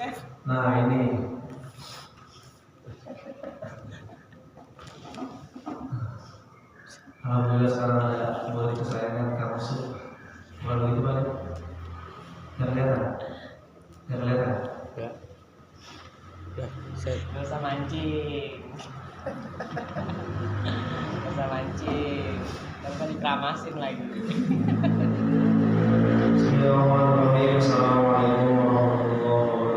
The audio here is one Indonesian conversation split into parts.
Nah ini alhamdulillah sekarang ada buat kesayangan kamu sih. Baru itu balik. Nggak kelihatan? Nggak kelihatan? Ya. Ya, saya Gak usah mancing. Gak usah mancing. Ntar dikeramasin lagi. Bismillahirrahmanirrahim. Assalamualaikum warahmatullahi wabarakatuh.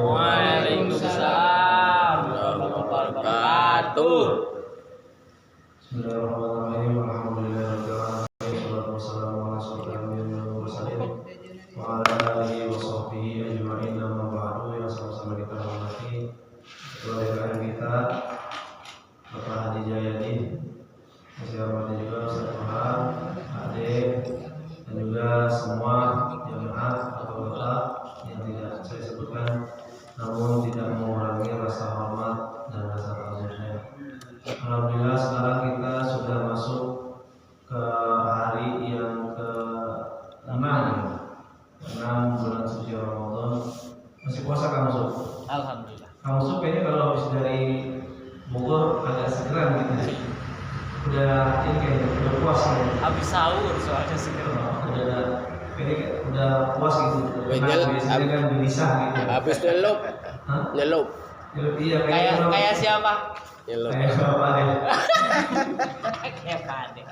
Waalaikumsalam warahmatullahi wabarakatuh. Bismillahirrahmanirrahim. Alhamdulillahirabbil alamin. Wassalatu wassalamu ala asyrofil mursalin wa ala alihi wa sahbihi ajma'in. Amma ba'du. Yang sama-sama kita hormati ketua DPR kita Bapak Hadi Jayadi, masih hormati juga Ustaz Farhan, adik, dan juga semua jemaah atau bapak yang tidak saya sebutkan, namun tidak mengurangi rasa hormat dan rasa takzimnya. Alhamdulillah sekarang kita sudah masuk ke hari yang ke-6 bulan suci Ramadan. Masih puasa kamu Sob? Alhamdulillah. Kamu Sob kayaknya kalau habis dari Bogor agak segeran gitu. Udah ini kayaknya udah puas kayaknya. Habis sahur soalnya seger. Udah puas gitu. Biasanya kan gelisah gitu. habis nyelup. Hah? Nyelup. Iya Kayak siapa? Nyelup. Kayak siapa deh? Kayak Kade.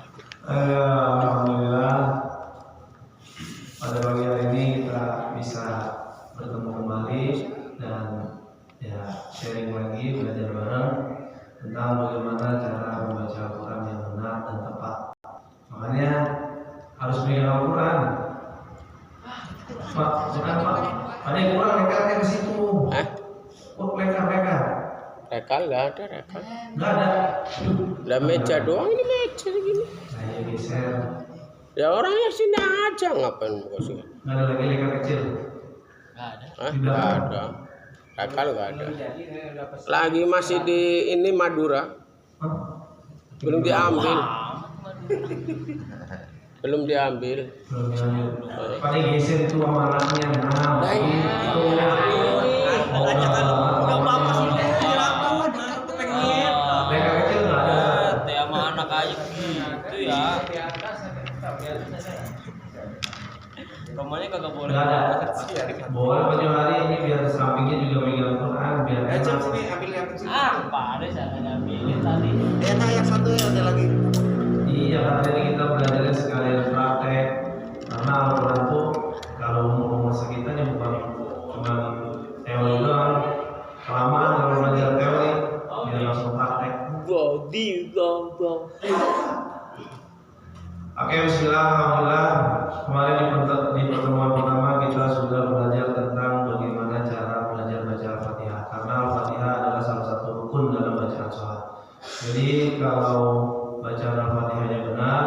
Alhamdulillah pada pagi hari ini kita bisa bertemu kembali dan ya sharing lagi, belajar bareng tentang bagaimana cara membaca Al-Quran yang benar dan tepat. Makanya harus pegang Al-Quran. Pak, bukan Pak. Ada yang kurang lekarnya ke situ. Hah? Oh, lekar. Rekal nggak ada rekal. Nggak ada. Udah meja doang, ini meja gini. Saya geser. Ya orangnya sini aja, ngapain mau kasih? Nggak ada lagi lekar kecil. Nggak ada. Hah? Nggak ada. Rekal nggak ada. Lagi masih di ini Madura, Hah? belum diambil. Amat. Belum diambil. Belum diambil. Pada geser itu sama anaknya. Nah, Itu. Udah apa sih? Lekar kecil nggak ada. Teh sama anak aja gitu ya. Romanya kagak boleh. Nggak ada. Boleh pada hari ini biar sampingnya juga megang Al-Quran biar enak. Apa ada saya ngambilin tadi. Enak yang satu ya ada lagi. Iya karena ini kita belajarnya sekalian praktek. Karena Al-Quran tuh kalau mau masa kita nih bukan cuma teori doang. Kelamaan kalau belajar teori biar langsung praktek. Oke, bismillah, alhamdulillah. Kemarin di pertemuan pertama kita sudah belajar tentang bagaimana cara belajar baca Al-Fatihah. Karena Al-Fatihah adalah salah satu rukun dalam bacaan sholat. Jadi kalau bacaan Al-Fatihahnya benar,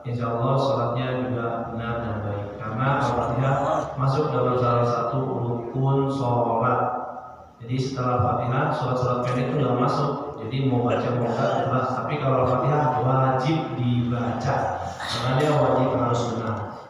insya Allah sholatnya juga benar dan baik. Karena Al-Fatihah masuk dalam salah satu rukun sholat. Jadi setelah Al-Fatihah, surat-surat pendek itu nggak masuk. Jadi mau baca mau enggak bebas. Tapi kalau Al-Fatihah wajib dibaca. Karena dia wajib harus benar.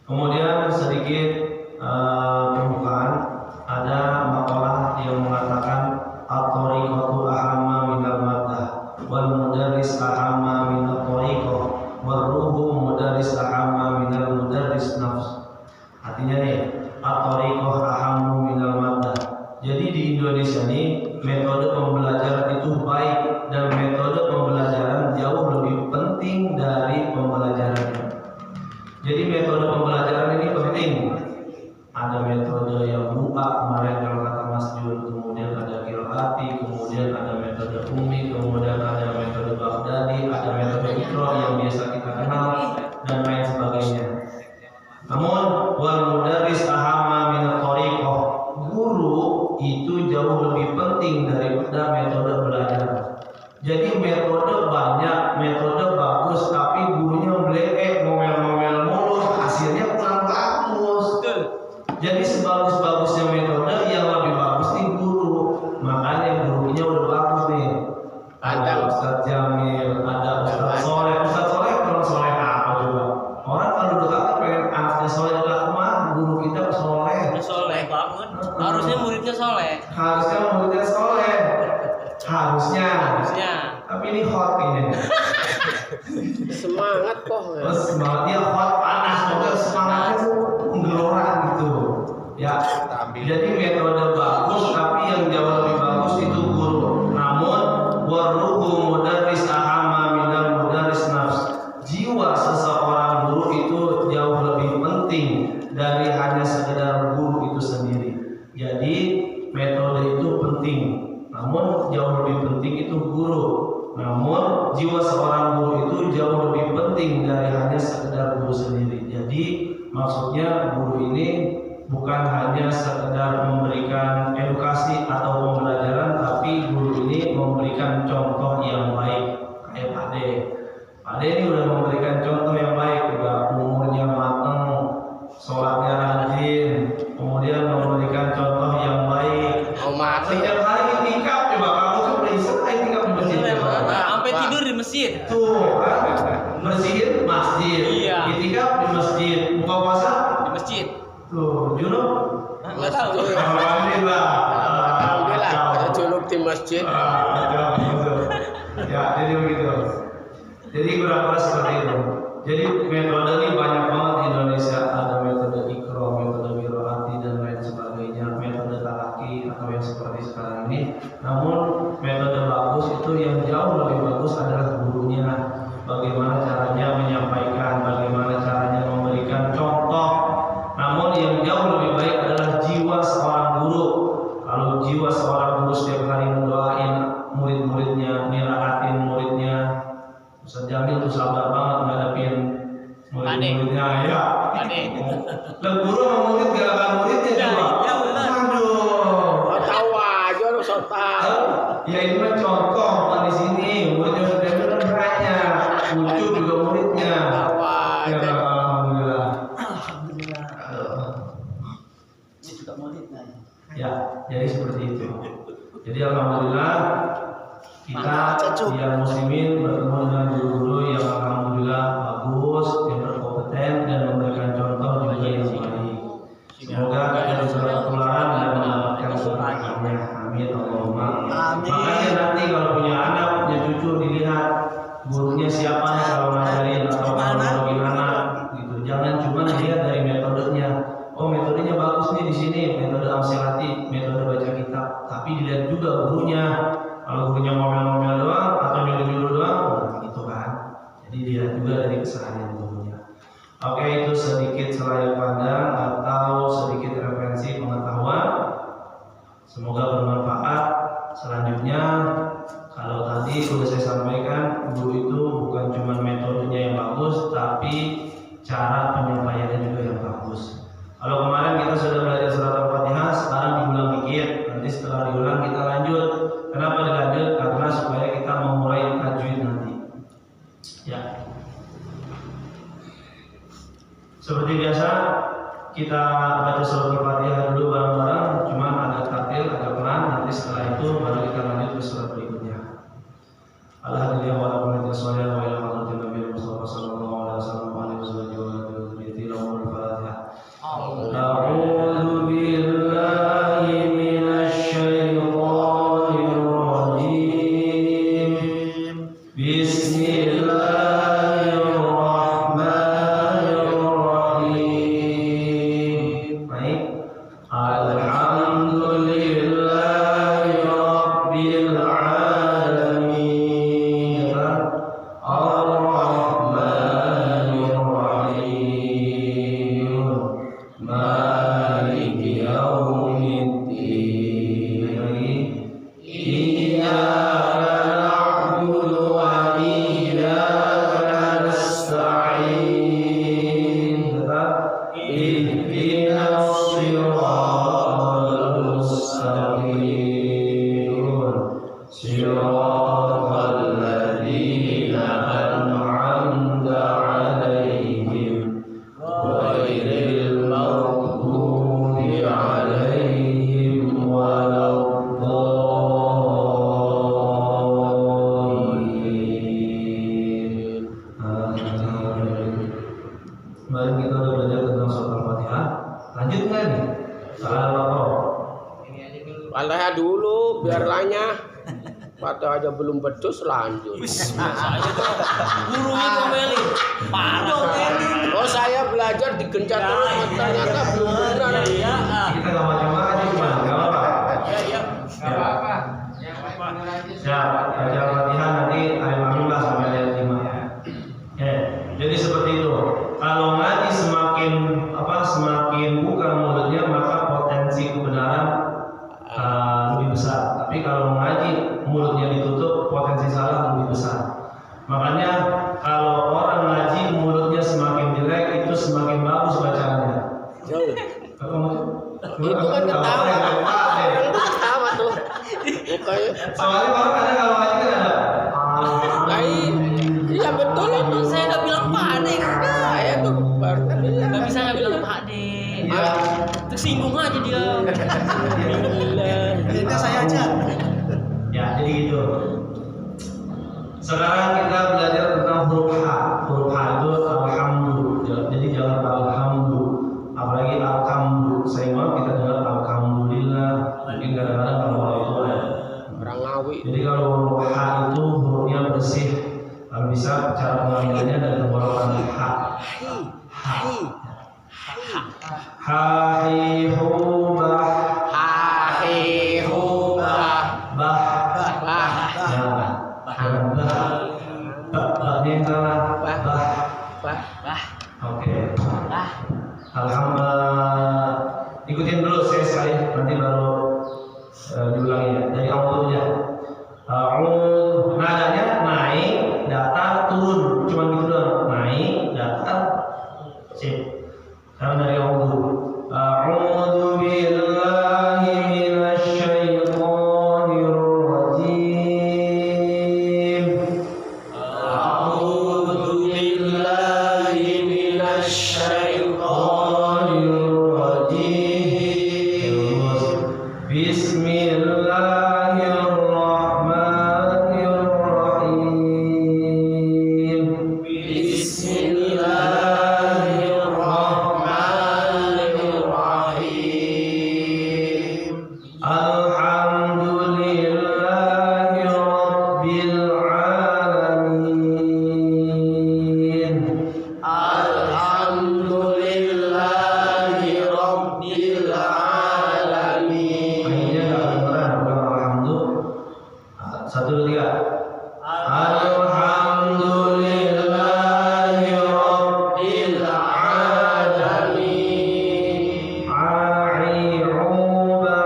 Kemudian sedikit pembukaan, ada makalah yang mengatakan at-thariqatu ahamma minal maddah wal mudarris ahamma minal thariqah wal ruhu mudarris ahamma minal mudarris nafs. Artinya nih, at-thariqah ahammu minal maddah. Jadi di Indonesia ini metode pembelajaran itu baik dan metode pembelajaran jauh lebih penting dari pembelajarannya. Jadi metode pembelajaran ini penting. Ada metode yang buka kemarin kalau kata Mas Jul, kemudian ada Qiraati, kemudian ada metode Umi, kemudian ada metode Baghdadi, ada metode Iqra yang biasa kita kenal dan lain sebagainya. Namun wal mudarris ahamma min thariqah. Guru itu jauh lebih penting daripada metode belajar. Jadi metode banyak, metode bagus, tapi gurunya melek, ngomel-ngomel mulu, hasilnya kurang bagus. Jadi sebagus-bagusnya metode yang lebih bagus nih guru. Makanya gurunya udah bagus nih. Ada Ustadz Jamil, ada Ustadz Soleh. Ustadz Soleh kalau Soleh apa coba? Orang kalau udah pengen anaknya Soleh adalah rumah, guru kita Soleh. Soleh. Harusnya muridnya soleh. Harusnya muridnya soleh. Harusnya. Tapi ini hot kayaknya. Semangat kok. Terus semangatnya hot, panas, pokoknya semangatnya tuh menggelora gitu. Ya. Jadi metode bagus, tapi yang jauh lebih bagus itu guru. Namun waruhu mudarris ahama minal mudarris nafs. Jiwa seseorang guru itu jauh lebih penting dari hanya sekedar guru itu sendiri. Jadi metode itu penting, namun jauh lebih penting itu guru. Namun jiwa seorang guru itu jauh lebih penting dari hanya sekedar guru sendiri. Jadi maksudnya guru ini bukan hanya sekedar memberikan edukasi atau pembelajaran, tapi guru ini memberikan contoh yang baik. Kayak Pak De. Pak De ini udah memberikan contoh yang baik, udah umurnya matang, sholatnya rajin, kemudian memberikan contoh yang baik. Oh mati. Setiap hari itikaf, coba kamu tuh bisa itikaf di masjid. Sampai tidur di masjid. Tuh, kan? Bersihin masjid. Iya. Itikaf di masjid. Buka puasa Di masjid. tuh, junub. Nggak tahu. Alhamdulillah. Alhamdulillah ada junub di masjid. Ya, jadi begitu. Jadi kurang seperti itu. Jadi metode ini banyak banget di Indonesia. Ada metode ikro, metode birohati dan lain sebagainya. Metode talaki atau yang seperti sekarang ini. Namun metode bagus itu yang jauh lebih bagus adalah gurunya. Bagaimana caranya menyampaikan, bagaimana caranya memberikan contoh. Namun yang jauh lebih baik adalah jiwa seorang guru. Kalau jiwa seorang guru setiap hari mendoain murid-muridnya, niraatin muridnya. Ustaz Jamil tuh sabar banget ngadapin murid-muridnya ya. Dan guru sama murid gerakan muridnya juga. Ya benar. Aduh. Oh, tahu aja lu so tahu. Ya ini mah contoh bukan di sini. Muridnya Ustaz Jamil kan banyak. Lucu juga muridnya. Tahu Ya aja. alhamdulillah. Ini juga muridnya. Ya, jadi seperti itu. Jadi alhamdulillah kita yang muslimin bertemu dengan guru-guru yang alhamdulillah bagus, yang berkompeten dan memberikan contoh juga yang baik. Semoga kita bisa bertularan dan mendapatkan keberkahannya. Amin Allahumma. Amin. Makanya nanti kalau punya anak, punya cucu dilihat gurunya siapa kalau ngajarin atau kalau gimana gitu. Jangan cuma dilihat dari metodenya. Oh metodenya bagus nih di sini, metode amsilati, metode baca kitab. Tapi dilihat juga gurunya. Kalau gurunya ngomel-ngomel doang atau nyuruh-nyuruh doang, gitu kan. Jadi dilihat juga dari keseharian gurunya. Oke, itu sedikit selayak pandang atau sedikit referensi pengetahuan. Semoga bermanfaat. Selanjutnya, kalau tadi sudah saya sampaikan, guru itu bukan cuma metodenya yang bagus, tapi cara penyampaiannya juga yang bagus. Kalau kemarin kita sudah belajar surat Al-Fatihah, sekarang diulang dikit. Nanti setelah diulang kita lanjut. Kenapa dilanjut? Karena supaya kita memulai tajwid nanti. Ya. Seperti biasa, kita baca surat Al-Fatihah dulu bareng-bareng. Cuma ada taktil, ada pelan. Nanti setelah itu baru kita lanjut ke surat berikutnya. Alhamdulillah wa alhamdulillah wa ila hadratin Nabi Mustafa sallallahu alaihi wasallam wa alihi wasallam. أعوذ بالله من الشيطان الرجيم بسم الله الرحمن الرحيم الحمد لله رب العالمين الرحمن الرحيم مالك يوم الدين إياك نعبد وإياك نستعين اهدنا الصراط المستقيم صراط الذين أنعمت عليهم غير المغضوب عليهم ولا الضالين. Mari kita udah belajar tentang surat Al-Fatihah. Lanjut nggak nih? Salah apa? Fatihah dulu biar lanyah. Fatihah aja belum bedus lanjut. Saya tuh guru itu Meli. Parah. Oh saya belajar digencar terus ternyata belum benar. Iya. Kita nggak macam-macam cuma nggak apa-apa. Iya. Nggak apa-apa. Siap, baca Fatihah nanti alim lah sampai ayat 5. Jadi seperti itu. Kalau ngaji semakin buka mulutnya maka potensi kebenaran lebih besar. Tapi kalau ngaji mulutnya ditutup potensi salah lebih besar. Makanya kalau orang ngaji mulutnya semakin jelek itu semakin bagus bacaannya. Jauh. Itu kan ketawa. Orang tuh ketawa tuh. Bukannya. Soalnya orang kadang kalau ngaji kan ada. Iya betul itu. Saya nggak bilang Pak De. Saya tuh baru kan Nggak bisa nggak bilang Pak De. Tersinggung aja dia. Kita saya aja. Ya jadi gitu. Sekarang kita belajar tentang huruf H. Huruf H itu alhamdu. Jadi jangan alhamdu. Apalagi alhamdu. Saya mau kita dengar alhamdulillah. Mungkin kadang-kadang kalau itu ada. orang ngawi. Jadi kalau huruf H itu hurufnya bersih. Kalau bisa cara pengambilannya dan tenggorokan H. Hai hubah. Hahi hubah. Bah. Bah. Jangan bah. Bah ini yang salah. Bah. Bah. Oke. Alhamdulillah. Ikutin dulu saya sekali, nanti baru diulangi ya. Dari awalnya. Nadanya naik, datar, turun. Cuma gitu doang. Naik, datar, sip. Sekarang dari awal. A'udzu billahi minasy syaithanir rajim. A'udzu billahi minasy syaithanir rajim. Bismillahirrahmanirrahim. Bismillahirrahmanirrahim. Alhamdulillahi rabbil alamin. Alhamdulillahi rabbil alamin. Akhirnya nggak kedengeran bukan alhamdulillah. 1, 2, 3. Alhamdulillahi rabbil alamin. A'i'uba.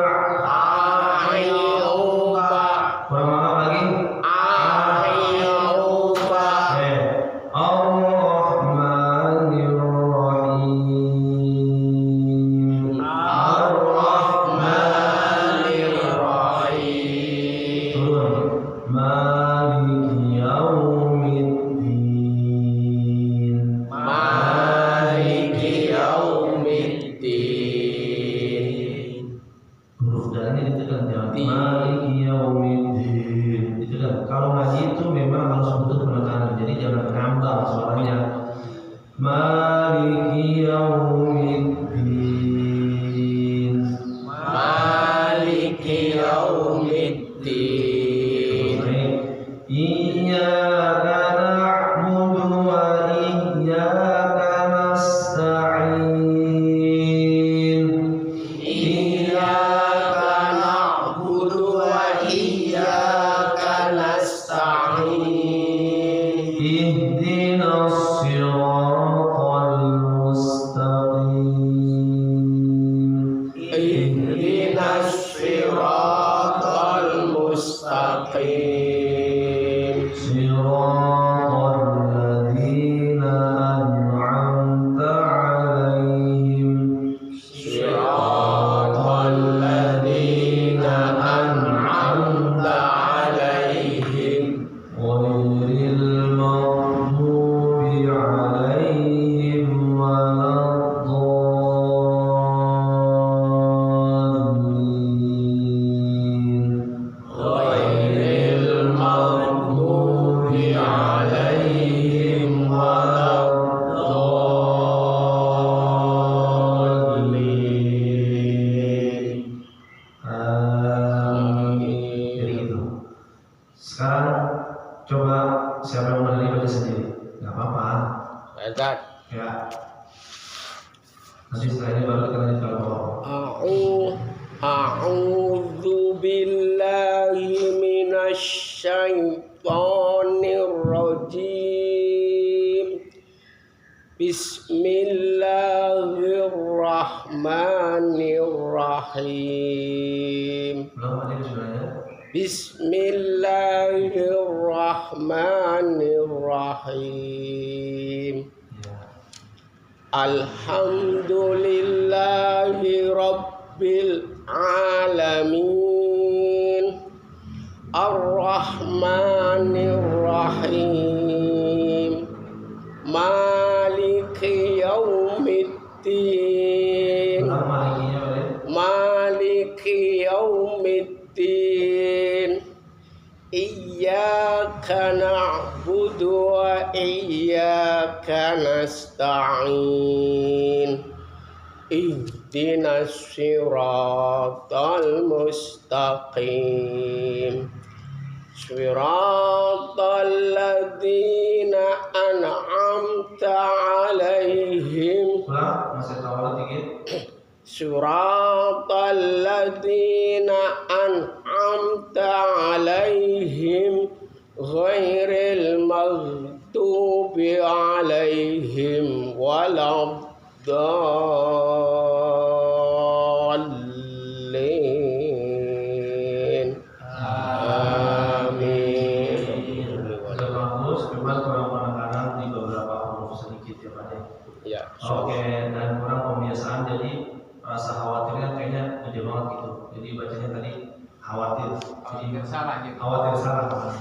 A'i'uba. Kurang maaf lagi. A'i'uba. Ar-Rahmanir-Rahim. Ar-Rahmanirrahim. Turun. Maliki yaumiddin. Maliki yaumiddin. Huruf dalnya ditekan jangan. Maliki yaumiddin. Ditekan. Kalau ngaji itu memang harus butuh penekanan. Jadi jangan ngambang suaranya. Maliki yaumiddin. Maliki yaumiddin. Iyyaka na'budu wa iyyaka nasta'in. Iyyaka na'budu wa iyyaka nasta'in. Ihdinas siratal silakan lanjutkan. A'udzu billahi minasy syaithanir rajim. Bismillahirrahmanirrahim. Belum ada suaranya. Bismillahirrahmanirrahim. Ya. Alhamdulillahi rabbil alamin. Ar-Rahmanir-Rahim. Maliki yaumiddin. Maliki yaumiddin. Iyyaka na'budu wa iyyaka nasta'in. Ihdinas siratal mustaqim. Siratal ladzina an'amta 'alaihim. Masih tawar dikit. Siratal ladzina an'amta 'alaihim ghairil maghdubi 'alaihim waladdallin. Amin. Sudah bagus, cuma kurang penekanan di beberapa huruf sedikit ya Pak. Ya. Oke, dan kurang pembiasaan, jadi rasa khawatirnya kayaknya gede banget gitu. Jadi bacanya tadi khawatir. Jadi salah gitu. khawatir salah.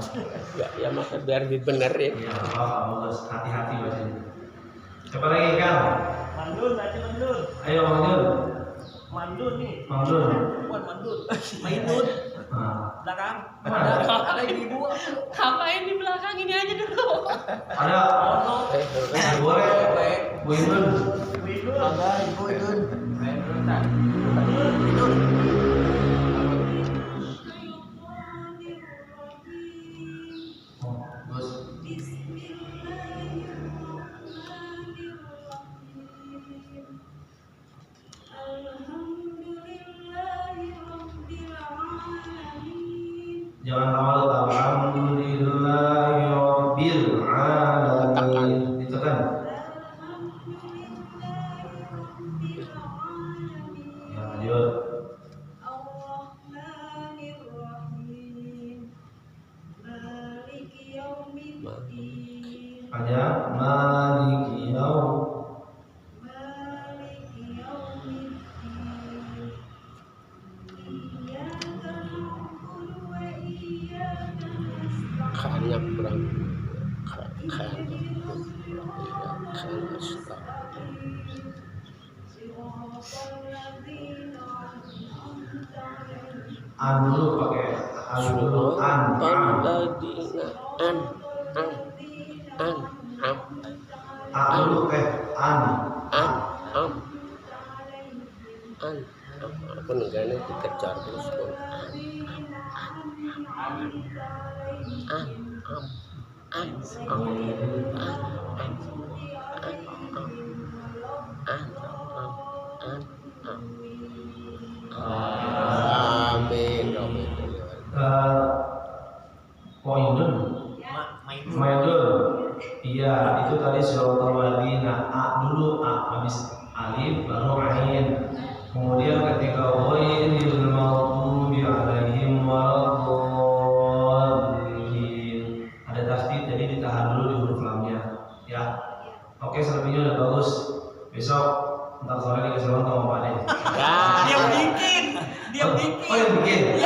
Ya maka biar dibenerin. Ya, kamu harus hati-hati bacanya. Siapa lagi Kang? Mandul, baca mandul. Ayo Mandul. Mandul nih. Mandul. Bukan mandul. Maindul. Nah, Belakang. Ada. Ada ibu. Ngapain di belakang ini aja dulu? ada. Boleh. Bu Indun. Maindul. Ada ibu itu. Maindul tak. Gus. Jangan awal alhamdulillahirabbil alamin. Ditekan. Ya, lanjut. Panjang. Maliki yaum. Kanya kurang. Kanya. An dulu pakai an dulu an. Ladina an. A dulu an. Aku negara dikejar terus pun amin. Poindun. Maindul. Iya, itu tadi suratul ladina. A dulu, A habis alif baru ain. Kemudian ketika ghairil maghdubi alaihim waladdallin, ada tasdid, jadi ditahan dulu di huruf lamnya ya. Oke, selebihnya udah bagus. Besok ntar sore dikasih ulang sama Pak Ade. Dia bikin. Oh yang bikin.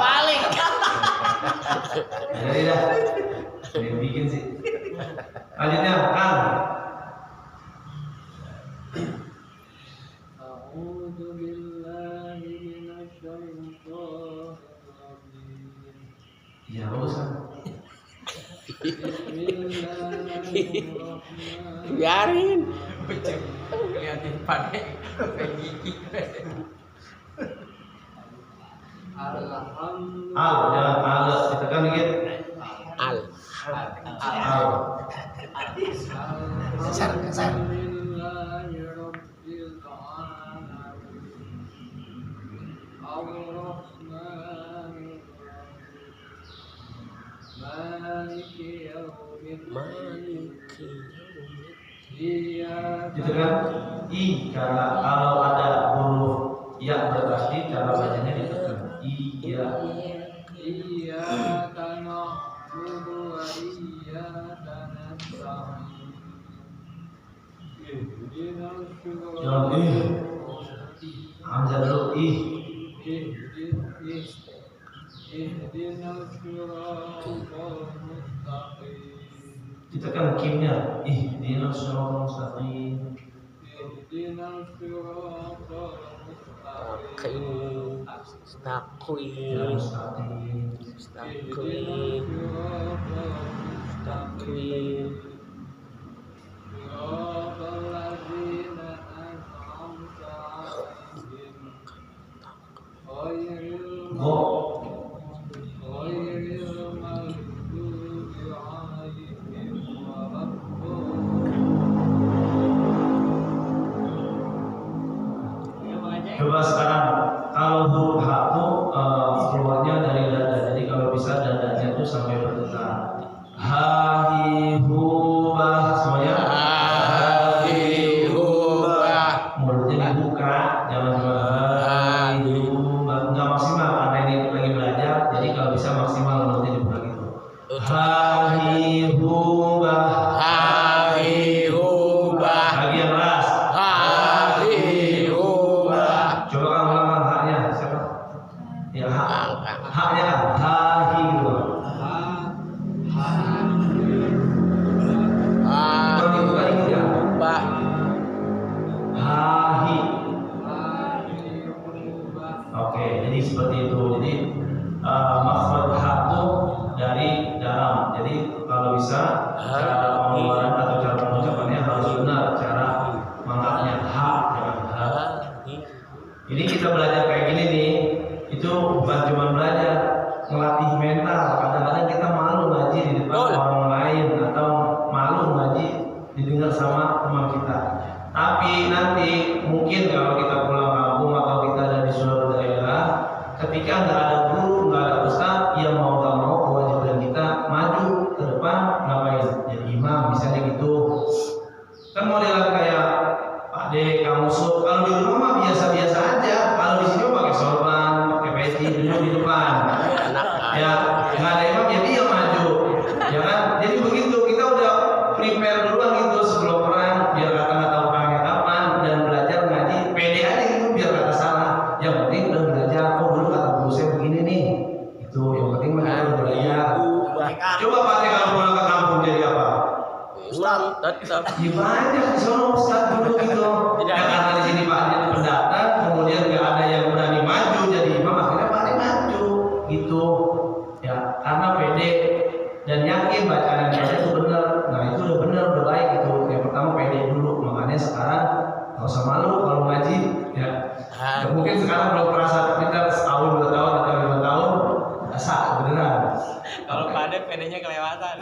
Balik. Jadi dah. Dia bikin sih. Lanjutnya Kang. Ya bagus kan. Biarin. Lihatin pakai gigi. Al, jangan al, ditekan dikit. Al. Al. Kasar. Itu kan i, kalau ada huruf ya berarti cara bacanya ditekan iya. Jangan hamzah dulu ih. Ditekan kimnya ihdinas siratal mustaqim. Coba sekarang kalau huruf H itu keluarnya dari dada, jadi kalau bisa dadanya itu sampai bergetar. Ha hi hu ba semuanya. Ha hi hu ba. Mulutnya dibuka, jangan cuma ha hi hu ba. Enggak maksimal karena ini lagi belajar, jadi kalau bisa maksimal mulutnya dibuka gitu. Ha hi hu ba. Ha hi hu ba. Lagi yang keras. Haknya ha hi gitu. Kalau dibuka dikit ya. Ha hi. Oke, jadi seperti itu. Jadi makhraj ha itu dari dalam. Jadi kalau bisa cara pengeluaran atau cara pengucapannya harus benar, cara mangkapnya ha jangan ha. Ini kita belajar kayak gini nih. Itu bukan cuma belajar, ngelatih mental. Kadang-kadang kita malu ngaji di depan orang lain atau malu ngaji didengar sama teman kita. Tapi nanti mungkin kalau kita pulang kampung atau kita ada di suatu daerah, ketika nggak ada guru, nggak ada ustaz, ya mau nggak mau kewajiban kita maju ke depan ngapain? Jadi imam, misalnya gitu. Kan modelan kayak Pak De, kamu Sub. Kalau di rumah mah biasa-biasa aja. Kalau di sini pakai sorban, peci duduk di depan, ya nggak ada imam ya dia maju, ya kan? Jadi begitu kita udah prepare duluan gitu sebelum perang, biar kata nggak tahu perangnya kapan dan belajar ngaji pede aja gitu biar kata salah. Yang penting udah belajar. Oh dulu kata guru saya begini nih, itu yang penting mah kita belajar. Coba Pak De kalau pulang ke kampung jadi apa? Ustaz tetap. Ya banyak di sana Ustaz dulu gitu. Ya karena di sini Pak De pendatang, kemudian nggak ada yang berani maju jadi imam, akhirnya Pak De maju gitu. Ya karena pede dan yakin bacaan yang baca itu benar. Nah itu udah benar, udah baik gitu. Yang pertama pede dulu, makanya sekarang nggak usah malu kalau ngaji. Ya mungkin sekarang belum terasa, kita setahun, 2 tahun atau 5 tahun rasa beneran. Kalau Pak De pedenya kelewatan.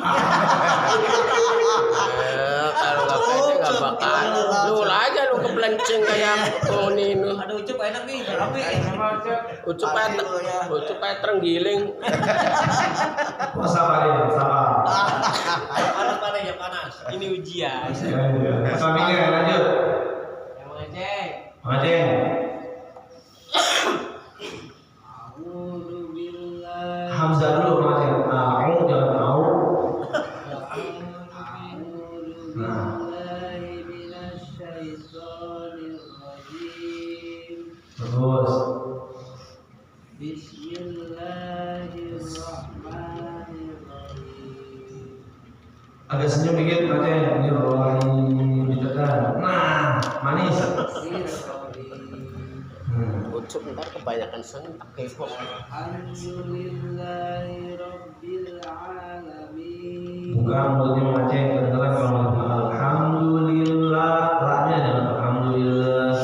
Kalau nggak pede nggak bakal. Lu aja lu kepelenceng kayak Tony ini. Ada ucup enak nih, rapi. Ucup kayak terenggiling. Sabar ya, sabar. Panas ya panas. Ini ujian. Sampingnya lanjut. Yang mengecek. Mengecek. Hamzah dulu mengecek. Au jangan au. Nah. Terus. Agak senyum dikit mengecek. Ini rohani ditekan. Nah, manis. Ucup ntar kebanyakan sentak K-pop. Bukan mulutnya mengecek, kedengeran kalau mulutnya alhamdulillah, ra-nya jangan alhamdulillah.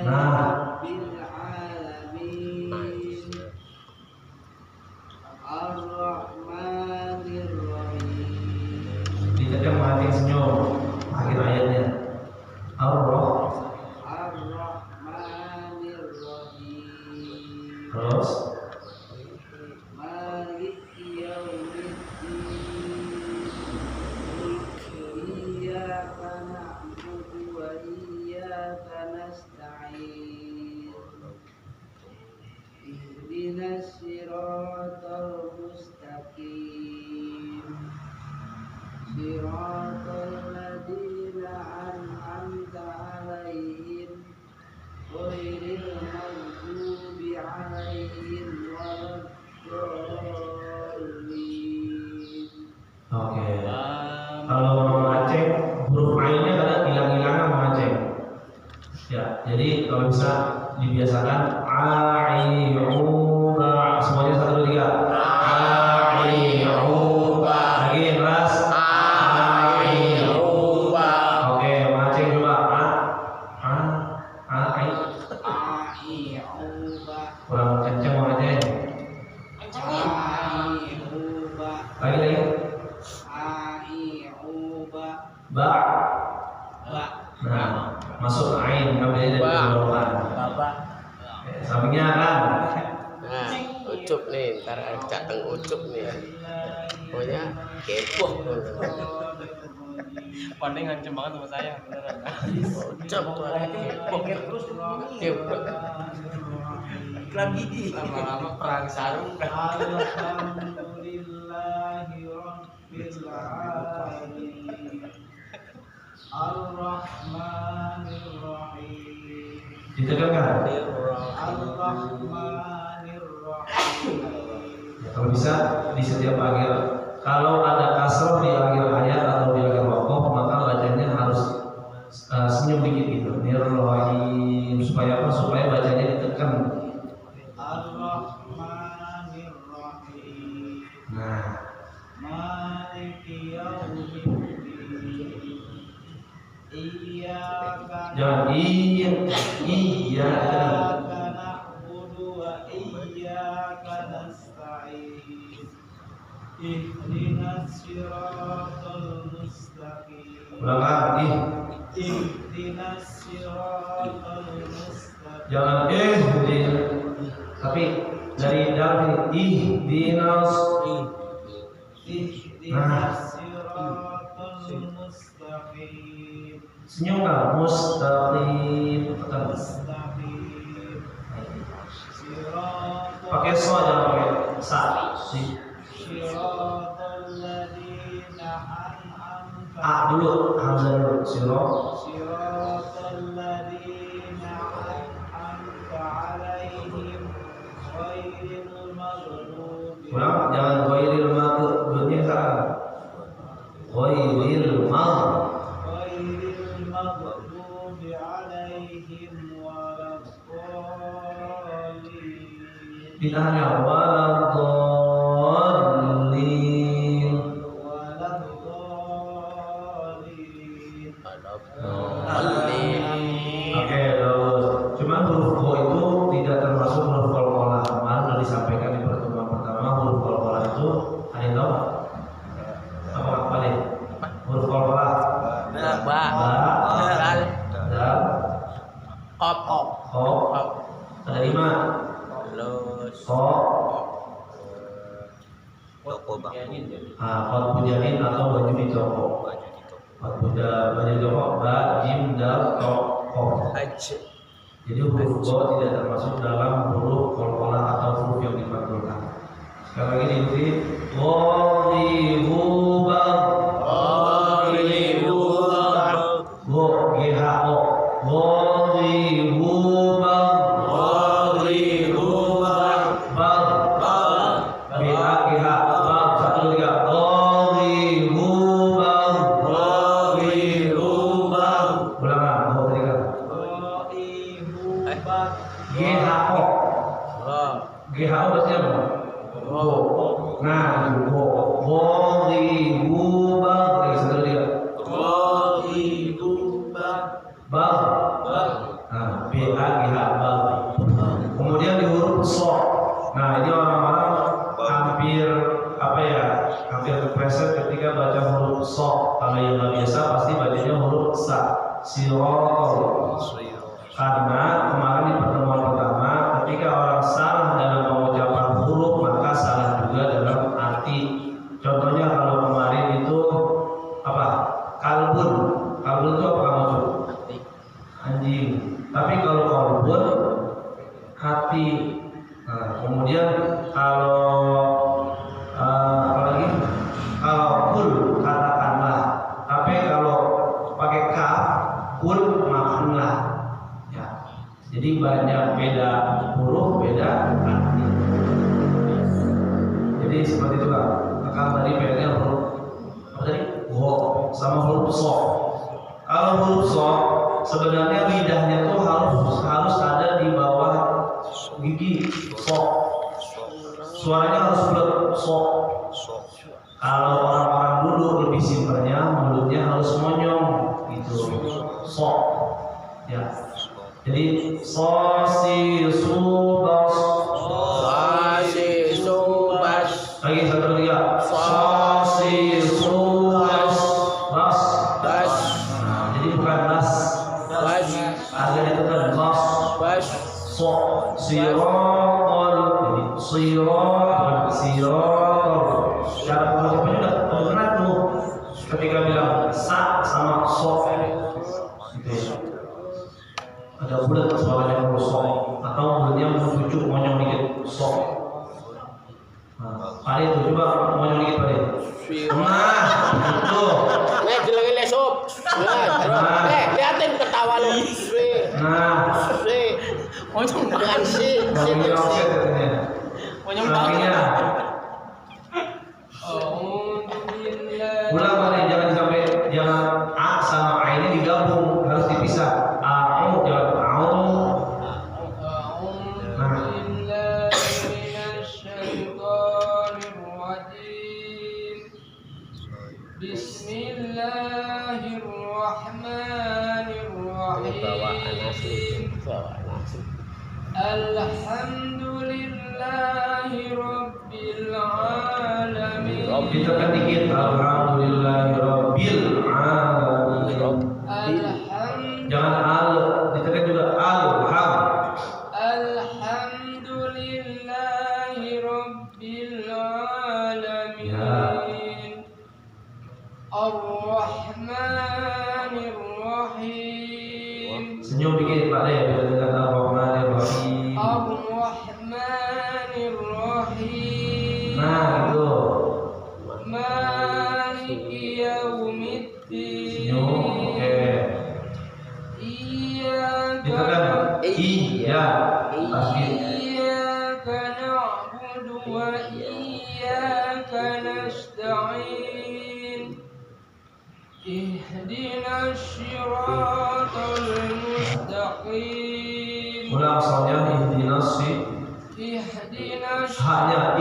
Nah, ditekan mengecek senyum. Akhir ayatnya. Allah Jadi kalau bisa dibiasakan aiuba, semuanya 1, 2, 3. Aiuba. Lagi keras. Aiuba. Oke, mancing coba. Kurang kenceng aja. Lagi. Ba. Nah, masuk ain kemudian dari bawah. Sampingnya kan. Nah, ucup nih, ntar cateng ucup nih. Pokoknya kepo. Pandai ngancem banget sama saya, beneran. Ucup tuh kepo. Kepo. Iklan gigi. Lama-lama perang sarung. Alhamdulillahirabbil alamin. Ar-Rahmanir-Rahim. Ditekankan. Ar-Rahmanir-Rahim. Kalau bisa di setiap akhir. Kalau ada kasroh di akhir ayat atau di akhir waqaf, maka bacanya harus senyum dikit gitu. Nir-Rahim. Supaya apa? Supaya bacanya ditekan. Ar-Rahmanir-Rahim. Nah. Maliki yaumiddin. Jangan iya na'budu wa iyyaka nasta'in. Ihdinas siratal mustaqim. Ihdinas siratal mustaqim. Jangan tapi dari dalam ihdinas siratal mustaqim. Senyumlah mustaqim. Pakai so, jangan pakai sa. A dulu, hamzah dulu. Siratal ladzina an'amta 'alaihim ghairil maghdubi. Ulang, jangan ghairil maghdubi sekarang. Ghairil maghdubi 'alaihim waladdallin. Ditahan ya, waladdallin. Oke, terus. Cuman huruf go itu tidak termasuk huruf qalqalah. Kemarin sudah disampaikan di pertemuan pertama, huruf qalqalah itu ada yang tahu? Apa nih? Huruf qalqalah. Ba. Dal. Qaf. Ada 5. Terus Qaf bujanin atau baju di toko. Baju di toko, ba, jim, dal, to, qaf. Jadi huruf go tidak termasuk dalam huruf qalqalah atau huruf yang dipantulkan. Sekali lagi diikuti. Go, G-H-O. GHO berarti apa? Nah, itu Nah, B-A-G-H, kemudian di huruf so. Nah, ini orang-orang hampir kepleset ketika baca huruf so. Kalau yang nggak biasa pasti bacanya huruf sa. Sirotol. Karena kemarin di pertemuan pertama ketika orang salah dalam mengucapkan huruf maka salah juga dalam arti. Contohnya kalau kemarin itu apa? Kalbun itu apa kamu? Anjing. Tapi kalau kalbun hati. Nah, kemudian kalau apalagi kalau kul katakanlah. Tapi kalau pakai kaf kul makanlah. Jadi banyak beda huruf, beda arti. Jadi seperti itu kan. Akan tadi bedanya huruf apa tadi? Go sama huruf so. Kalau huruf so sebenarnya lidahnya tuh harus suaranya harus bulat, sok. Kalau orang-orang dulu lebih simpelnya mulutnya harus monyong gitu, sok. Ya. Jadi so si su bas. Wasi subas. Lagi satu lagi ya. So si su bas. Bas. Bas. Nah, jadi bukan bas. Bas. Agak itu kan bas. Bas. So sirotol. Jadi sirotol. Sirotol. Cara pengucapannya udah benar tuh. Ketika bilang sa sama so. Gitu. Ada bulat suaranya sok atau bulatnya mencucuk monyong dikit sok. Nah, Pade itu coba monyong dikit Pade. Nah, itu. Nih jelengin lesop. Nah, liatin ketawa lu. Nah, Monyong Dengan si bagi offset katanya. Monyong Lakinya. Ulang Pade, jangan sampai jangan a sama a ini digabung, harus dipisah. A jangan a. Alhamdulillahi Rabbil Alamin. Ditekan dikit. Alhamdulillahi Rabbil Alamin. Jangan al, ditekan juga alham. Alhamdulillahi Rabbil Alamin. Ya. Ar-Rahmanir Rahim. Senyum dikit Pak De, bila dengar Ar-Rahmanir Rahim. Ar-Rahmanir Rahim. Nah, itu. Maliki Yaumiddin. Senyum, oke. Ditekan iya. Pasti. Iyyaka na'budu wa iyyaka nasta'in. Ihdinas siratal mustaqim. Ulang soalnya ihdinas si Ihdinas hanya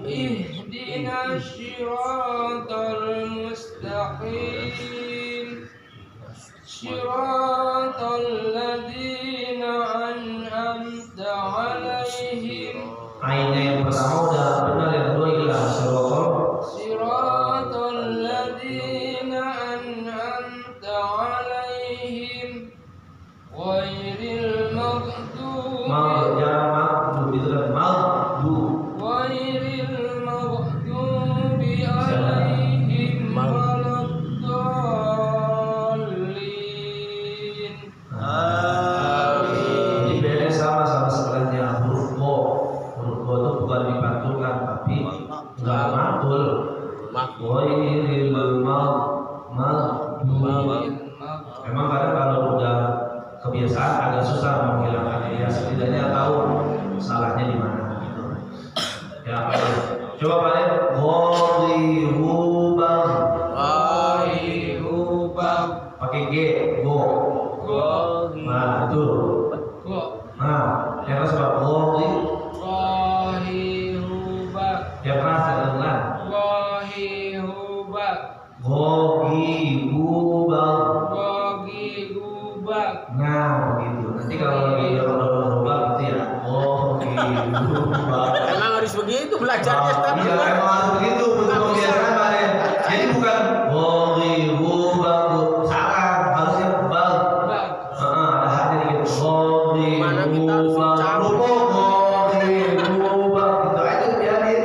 Ihdinas siratal mustaqim. Siratal ladzina an'amta 'alaihim. ainnya yang pertama udah benar, yang kedua hilang. Siratal ladzina an'amta 'alaihim ghairil maghdubi Jangan magdu, itu kan magdu. ghairil maghdubi 'alaihim waladdallin. Jadi bedanya sama sebelahnya huruf go. Huruf go itu bukan dipantulkan tapi enggak mantul. Ghairil maghdubi. Memang kadang kalau udah kebiasaan agak susah menghilangkannya, ya setidaknya tahu salahnya di mana gitu. Ya Pak De. Coba Pak De. Ghairubang. Pakai G, go. Nah, itu. Nah, yang keras Pak. Yang keras dengan Gogibubang. Nah, begitu. Nanti kalau lagi rubah gitu ya. Gogibubang. Emang harus begitu belajarnya tapi Iya, emang harus begitu, butuh pembiasaan Pak De. Jadi bukan gogibubang, salah, harusnya bang. Ada hati dikit. Mana kita harus Gogibubang. Gogibubang. Gitu aja biarin.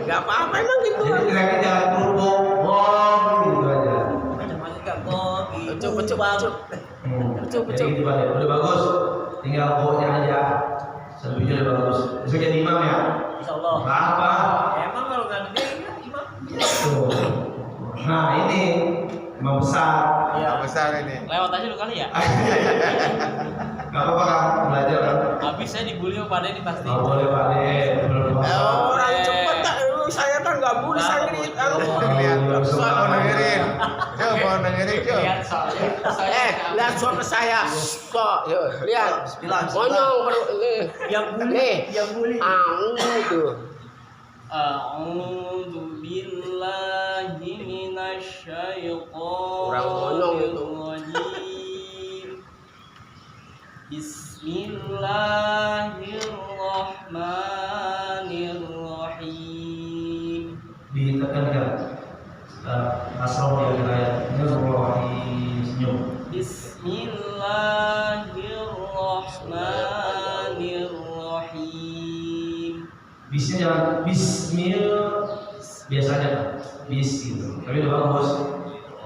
nggak apa-apa emang gitu. Jadi teriaknya jangan kerupuk. Gitu aja. Macam-macam kan koki. Pucuk. Betul. Jadi gitu Pak De. Udah bagus. Tinggal go-nya aja. Selebihnya udah bagus. Besok jadi imam ya. Insyaallah. Nggak apa. Emang kalau nggak ada dia kan imam. Tuh. Nah ini imam besar. Iya. Besar ini. Lewat aja lu kali ya. Gak apa-apa kan belajar kan. Habis saya dibully sama Pak De ini pasti. Gak boleh Pak De. Belum puasa. Orang cepet tak saya kan nggak boleh saya ini. Lihat. Mau dengerin. Coba dengerin coba. Lihat soalnya. Lihat suara saya. Kok, lihat. Monyong nih. Yang bully. Nih. Yang bully. Tuh. A'udzu billahi minasy Kurang monong itu. rajim. Bismillahirrahmanirrahim. Ditekankan asal di akhir ayat. Ini senyum. Bismillahirrahmanirrahim. Bisnya jangan bismil biasanya bis gitu. Tapi udah bagus.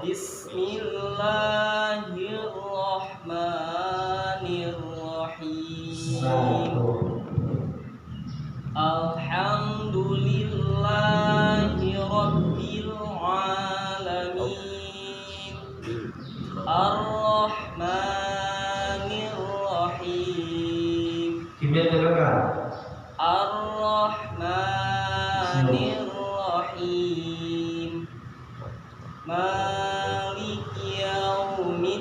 Bismillahirrahmanirrahim. Alhamdulillahi rabbil alamin. Ar-Rahmanir-Rahim. Kimia tekankan. Ar-Rahmanir-Rahim. Maliki yaumiddin.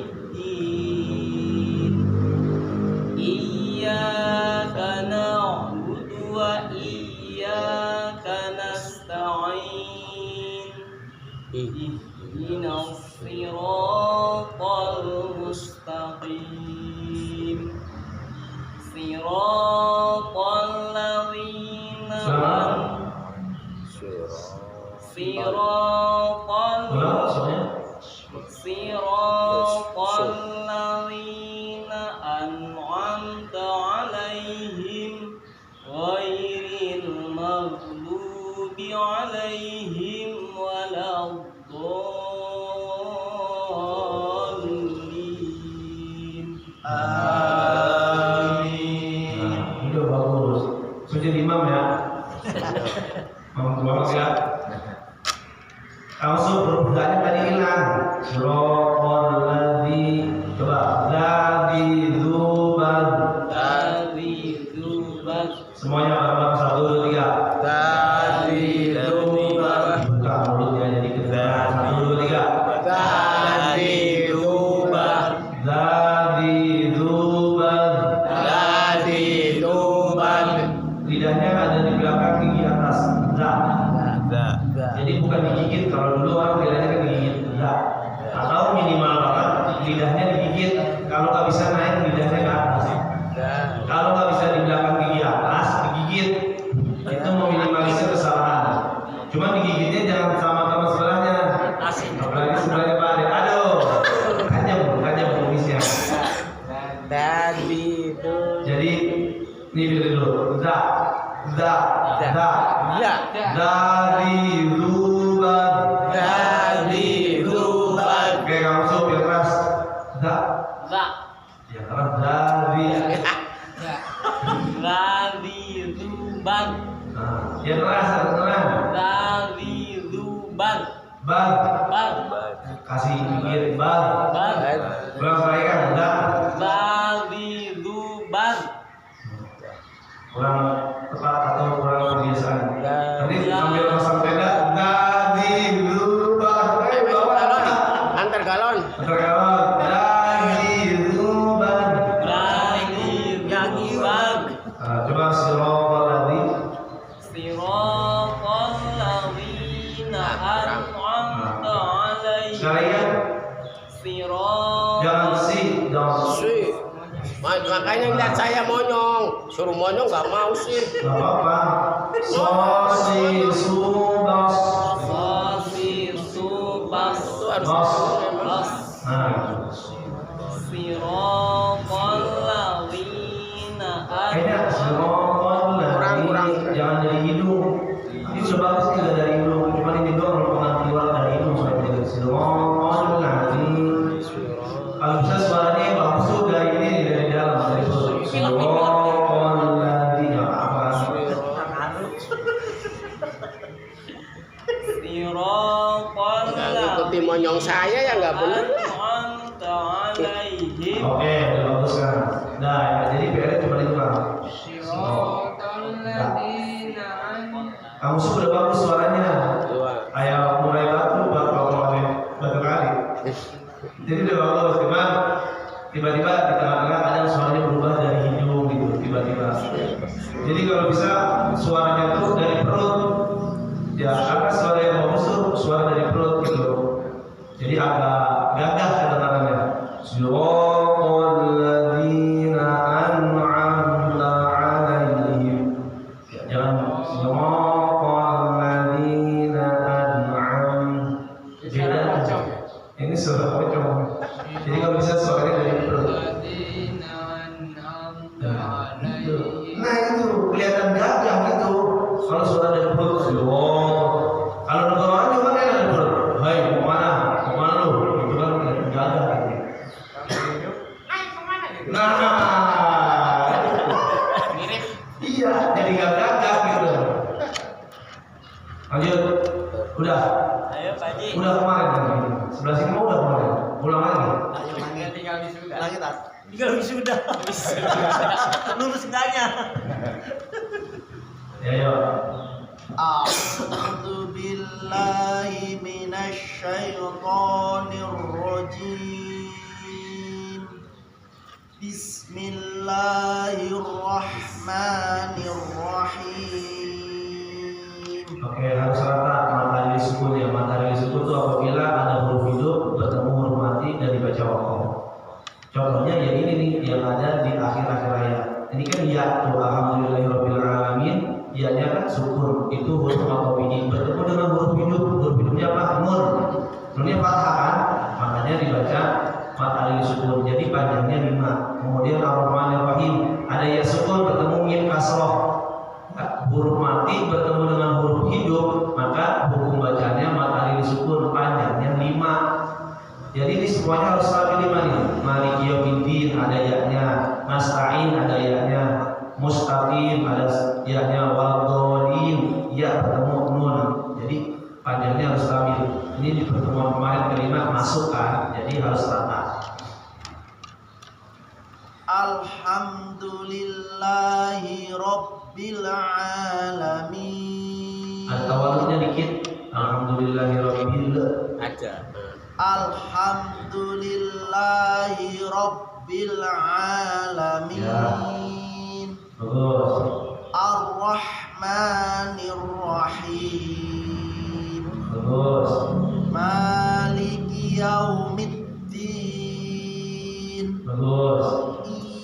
Iyyaka na'budu wa iyyaka nasta'in. Ihdinas siratal mustaqim. Siratal ladzina siratal ladzina an'amta 'alaihim ghairil maghdubi 'alaihim waladdallin. Amin. Nah, udah bagus. Sujud imam ya. Bagus ya. Langsung perbudaannya tadi hilang. Sirotol ladzi. Coba. Ladzi zuban. Semuanya bareng-bareng 1, 2, 3. Tadi Buka mulutnya jadi kedengaran. 1, 2, 3. Tadi Tuban. Ladzi zuban. Tadi Tuban. Lidahnya ada di belakang gigi atas. Jadi bukan digigit. Kalau dulu orang lidahnya kan digigit. Atau minimal banget lidahnya digigit. Kalau nggak bisa naik lidahnya ke atas. Kalau nggak bisa di belakang gigi atas digigit. Itu meminimalisir kesalahan. Cuma digigitnya jangan sama teman sebelahnya. Apalagi sebelahnya Pak Ade. Aduh, kanyam kumisnya. Tadi Jadi ini dulu. Dari luban. Tadi Tuban. Oke, kamu sopir keras. Za. Ya keras dari. Zuban. Nah, ya keras. Zuban. Bal. Bal. Kasih pikir bal. Bal. Ulang sekali kan. Zuban. Kurang tepat atau kurang kebiasaan. Nanti sambil pasang tenda. Dari luban. Antar galon. Terkawal. Dari luban. Zuban. Coba sirotol ladzi. Siratal ladzina an'amta 'alaihim. Sekali ya. Jangan jangan Sih. Makanya lihat saya monyong. Suruh monyong nggak mau sih. Gak apa-apa. Sosi subas. Itu harus Bos. memang. Nah, Siratal ladzina kayaknya sirotol ladzi. Jangan dari hidung. Ini sudah bagus nih nggak dari hidung. Cuma ini doang kalau pernah keluar dari hidung supaya tidak sirotol ladzi. Kalau bisa suaranya bagus tuh dari ini dari dalam dari perut. Sirotol ladzi. Nggak apa-apa. Siratal Nggak ikuti monyong saya ya nggak benar. an'amta 'alaihim. Oke, udah bagus kan. Nah, ya, jadi PR cuma itu kan. Siratal ladzina Kamu sudah bagus suaranya. Kayak mulai batu batu kali. Jadi udah bagus, cuman tiba-tiba di tengah-tengah ada suaranya berubah dari hidung gitu tiba-tiba. Jadi kalau bisa suaranya tuh dari perut Ya, karena suara yang bagus tuh suara dari perut gitu. Jadi agak gagah kedengarannya. Siratal ladzina an'amta 'alaihim. Ya, jangan siratal ladzina an'am. Beda. Ini suara pocong. Jadi kalau bisa suaranya dari perut. Nah itu kelihatan gagah gitu. Kalau suara dari perut, kalau negara orang juga kan dari perut. Hai, mau mana? Mau mana lu? Itu kan kelihatan gagah gitu. Nah, Mirip. iya, jadi gagah gitu. Lanjut, udah, Ayo Pak Haji. udah kemarin kan? Sebelah sini mau udah kemarin. Ulang lagi. Ayo Mangga. Tinggal di sudah. Lagi tak? Tinggal wisuda. Lulus enggaknya. Ya, yuk. A'udzu billahi minasy syaithanir rajim. Bismillahirrahmanirrahim. Oke, harus rata matahari sukun ya. Matahari sukun itu apabila ada huruf hidup bertemu huruf mati dan dibaca wakof. Contohnya ya ini nih yang ada di akhir-akhir ayat. Ini kan ya tuh alhamdulillahirabbil alamin. Ya-nya kan sukun, itu huruf maqabihi bertemu dengan huruf hidup. Huruf hidupnya apa? Nun. Nunnya fathah kan? Makanya dibaca matahari sukun. Jadi panjangnya 5. Kemudian ar-rahmanir rahim ada ya sukun bertemu mim kasroh. Huruf mati bertemu dengan huruf hidup, maka hukum bacanya matahari sukun, panjangnya 5. Jadi ini semuanya harus rapi 5 nih. Maliki yaumiddin ada ya-nya, nasta'in ada ya-nya, mustaqim ada ya-nya, wal-dhalin ya bertemu nun. Jadi panjangnya harus rapi. Ini di pertemuan kemarin kelima masuk kan, jadi harus rata. Alhamdulillahi rabbil alamin. Ada tawaludnya dikit. Alhamdulillahirabbil Aja. Alhamdulillahi rabbil alamin. Bagus. Ar-Rahmanir Rahim. Bagus. Maliki yaumiddin. Bagus.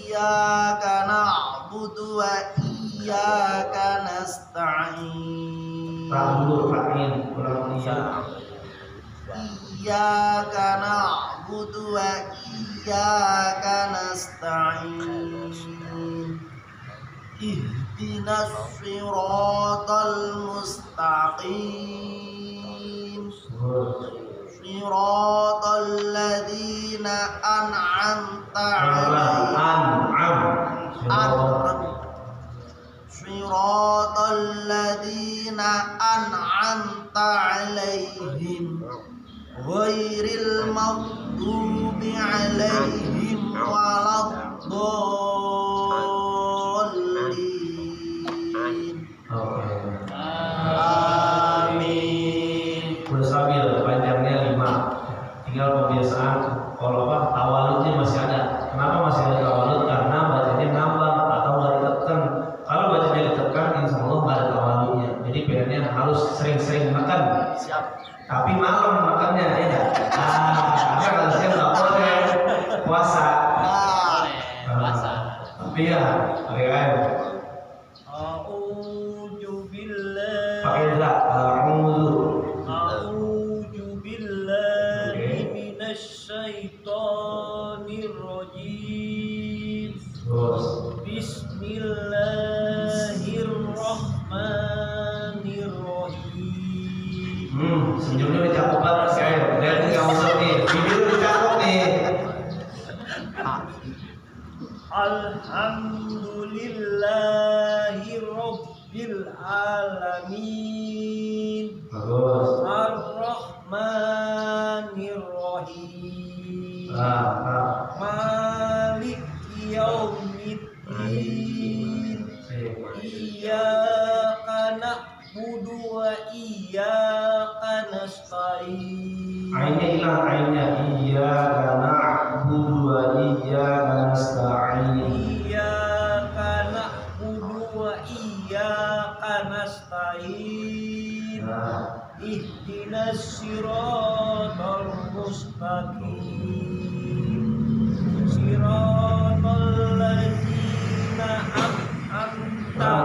Iyyaka na'budu wa iyyaka nasta'in. Tak dulu pakai kurang iya. Iyyaka na'budu wa iyyaka nasta'in. Ihdinas siratal mustaqim. Siratal ladzina an'amta 'alaihim. Siratal ladzina an'amta 'alaihim ghairil maghdubi 'alaihim waladdallin. Amin. Udah stabil, panjangnya 5. Tinggal kebiasaan. Kalau apa tawaludnya masih ada. Kenapa masih ada tawalud? Karena bacanya nambah atau nggak ditekan. Kalau bacanya ditekan, insya Allah nggak ada tawaludnya. Jadi PR-nya harus sering-sering makan. Siap. Tapi malam makannya ya nggak? Karena kalau siang nggak boleh puasa. Puasa. Tapi ya, pakai A'udzu billahi pakai enggak? A'udzu billahi minasy syaithanir rajim. Terus. Bismillahirrahmanirrahim. Senyumnya udah cakep banget kayak lihat nih kamu nih, video udah cakep nih. Alhamdulillahi rabbil alamin. Bagus. Ar-Rahmanir Rahim. Ah. Maliki yaumiddin. Iyyaka na'budu wa iyyaka nasta'in. Ainnya hilang ainnya. Iyyaka na'budu wa iyyaka nasta'in. Iyyaka na'budu wa iyyaka nasta'in. Nah, siratal mustaqim siratal ladzina an'amta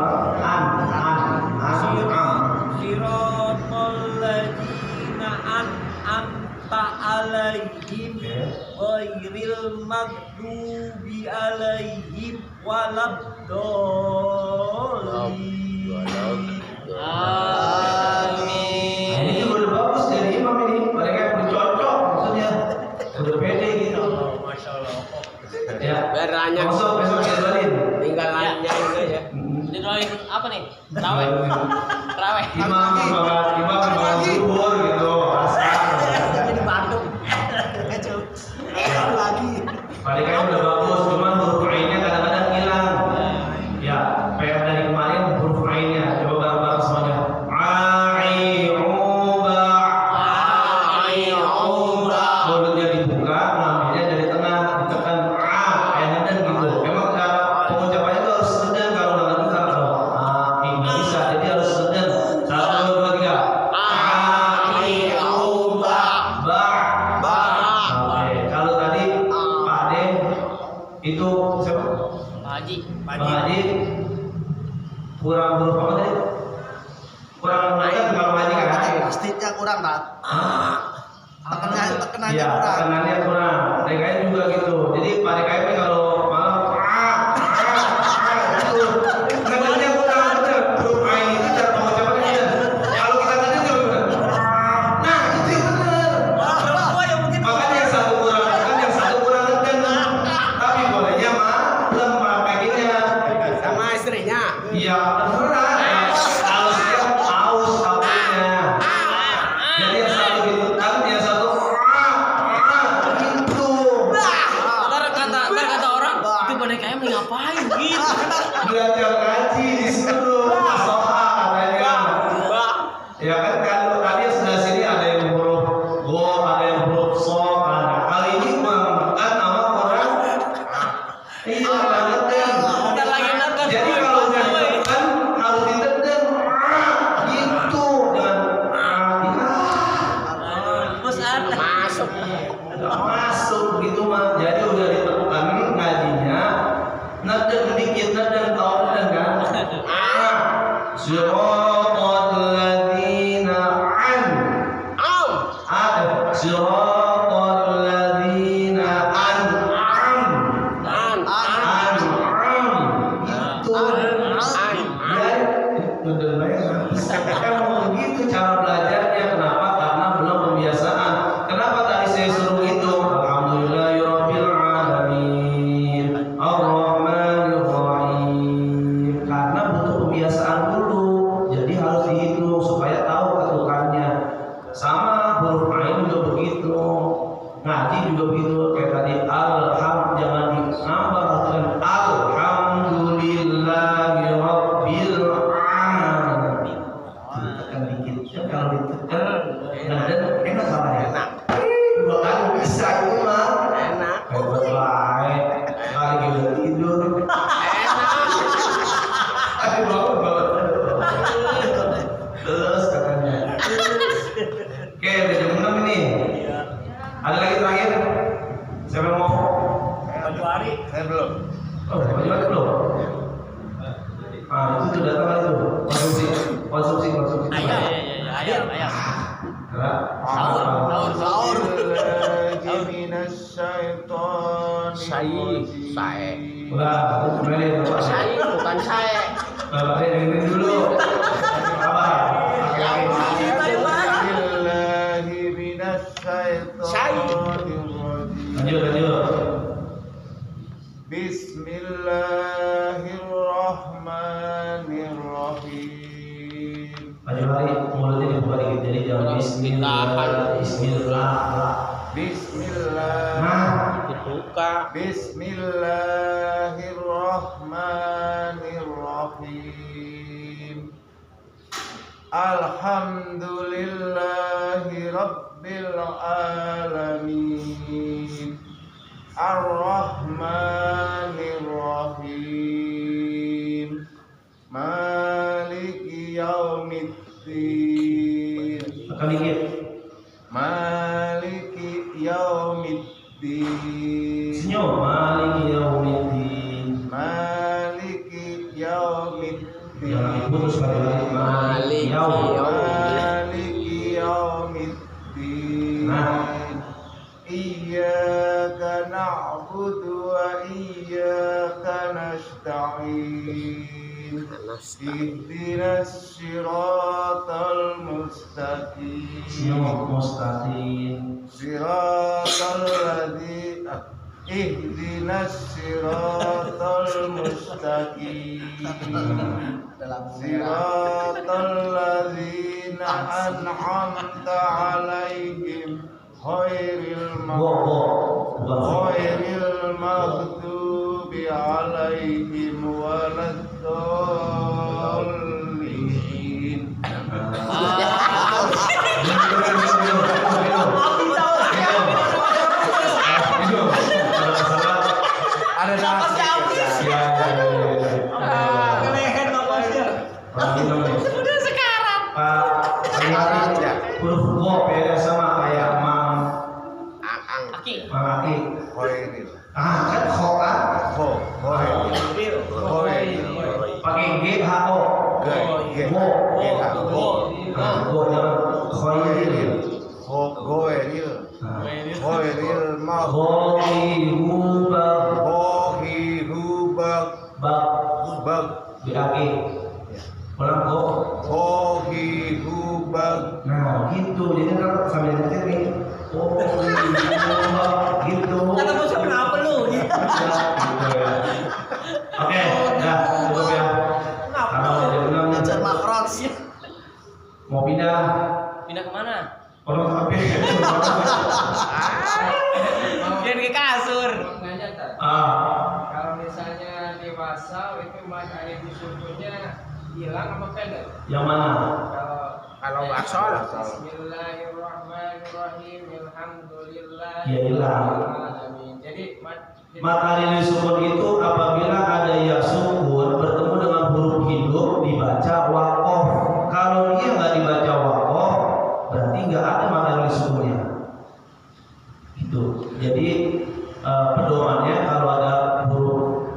siratal ladzina an'amta alaihim ghairil maghdubi alaihim waladdallin. Amin. Ini juga udah bagus dari imam ini. Mereka udah cocok maksudnya. Udah pede gitu. Masya Allah. Ya. Biar nanya. Besok jadwalin. Tinggal nanya aja. Ini doain apa nih? Terawih. Terawih. Imam zuhur gitu. Asal. Jadi Bandung. Lagi. Mereka udah bagus, cuman huruf ainnya kadang-kadang hilang. Ya, kayak dari kemarin huruf ainnya. Coba bareng-bareng semuanya. Mulutnya dibuka, ngambilnya dari tengah, ditekan kayak neden gitu. Emang cara pengucapannya tuh harus neden, kalau nggak bisa nggak bisa. Jadi harus neden. 1, 2, 3. Oke, kalau tadi Pak Ade itu siapa? Haji. Bang Haji kurang huruf apa tadi? Kurang mengajar kalau Haji kan? Pastinya kurang, Pak. Tekenannya Iya, kurang. tekenannya kurang. DKM juga gitu. Jadi Pak DKM kalau malam itu tekenannya kurang bener. Huruf A itu cara pengucapannya bener. Kalau kita tadi juga bener. Nah itu yang bener. Makanya yang satu kurang tekan, yang satu kurang tekan. Tapi bolehnya lemah pengennya. Sama istrinya. Iya, terserah. Kalau setiap haus apanya. Jadi yang satu ditekan, yang satu gitu. Ntar kata orang itu boneka yang ngapain gitu. Belajar ngaji disuruh masoha katanya. Ya kan kalau tadi sebelah sini ada yang huruf go, ada yang huruf so, ada. Kali ini menekan nama orang. Iya banget kan. Ntar lagi nonton. Jadi kalau udah ditekan harus ditekan gitu dengan Terus ada. Masuk. nggak masuk gitu mah. Jadi udah ditekan ngajinya, neden dikit, neden tahu neden kan? Siratal ladzina siratal ladzina gitu. Neden banget. Emang gitu cara belajarnya. Kenapa? Karena belum pembiasaan. Kenapa tadi saya suruh itu? Alhamdulillahirabbil alamin. Ar-Rahmanir Rahim. Karena butuh pembiasaan dulu. Jadi harus dihitung supaya tahu ketukannya. Sama huruf ain juga begitu. Ngaji juga begitu. Kayak tadi jangan dinambah dengan alhamdulillahirabbil alamin. Ditekan dikit. Ya, kalau ditekan dan enak sama ya. Enak. Dua kali bisa itu mah. Enak. Hebat baik. Kali udah tidur. Aduh bangun banget. Terus katanya. Oke, udah jam 6 ini. Ada lagi terakhir? Siapa yang mau? Februari. Saya belum. Oh, baju lagi belum? Itu tuh datang lagi tuh. Konsumsi. Ayam. Sahur. Saya. Udah, kembali ke Pak. Saya bukan saya. Bapak dengerin dulu. Apa? Lanjut. Bismillahirrahmanirrahim. Maju lagi, mulutnya dibuka dikit. Jadi jangan Bismillah. Bismillah. Dibuka. Bismillahirrahmanirrahim. Alhamdulillahi rabbil alamin. Ar-Rahmanir-Rahim. Maliki yaumiddin. Tekan dikit. Rahim. Ihdinas siratal mustaqim. Siratal ladzina ihdinas siratal mustaqim. Siratal ladzina an'amta 'alaihim ghairil maghdubi 'alaihim waladdallin. Ada nasi. Keleher bapaknya. Udah sekarang. Huruf go beda sama kayak mang Aki. mangaki. Khairil. Kan kho kan Khairil. pakai g h o. Go. Go jangan khairil. Khairil. Khairil Hubak bag BAG. Ulang go. hubag. Nah, gitu. Jadi kan sambil nyetir nih. Gitu. Kata bos kenapa lu? Gitu ya. Oke, dah cukup ya. Karena udah jam 6 nih. Belajar makron sih. Mau pindah. Pindah kemana? Orang tapi. Jangan ke kasur. Mau nanya tak? Kalau misalnya dewasa itu matahari di subuhnya hilang apa pendek? Yang mana? Kalau wasol. Bismillahirrahmanirrahim. Alhamdulillah. Ya hilang. Jadi Matahari sukun itu apabila ada ya sukun bertemu dengan huruf hidup dibaca waqaf. Kalau dia nggak dibaca waqaf, berarti nggak ada matahari sukunnya. Gitu. Jadi pedomannya kalau ada huruf